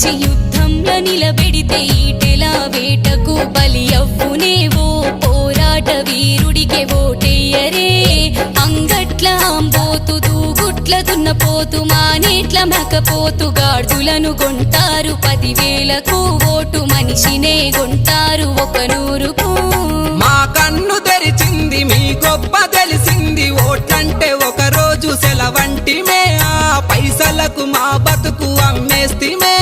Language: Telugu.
తెచ్చి యుద్ధంలో నిలబెడితే ఈటెల వేటకు బలి అవ్వునేవో పోరాట వీరుడికే ఓటెయ్యరే అంగట్ల అంబోతు దూగుట్ల దున్నపోతు మానేట్ల మేకపోతు గాడులను కొంటారు 10,000కు ఓటు మనిషినే కొంటారు 100కు మా కన్ను తెరిచింది మీ గొప్ప తెలిసింది ఓట్లంటే ఒక రోజు సెలవంటిమే ఆ పైసలకు మా బతుకు అమ్మేస్తిమే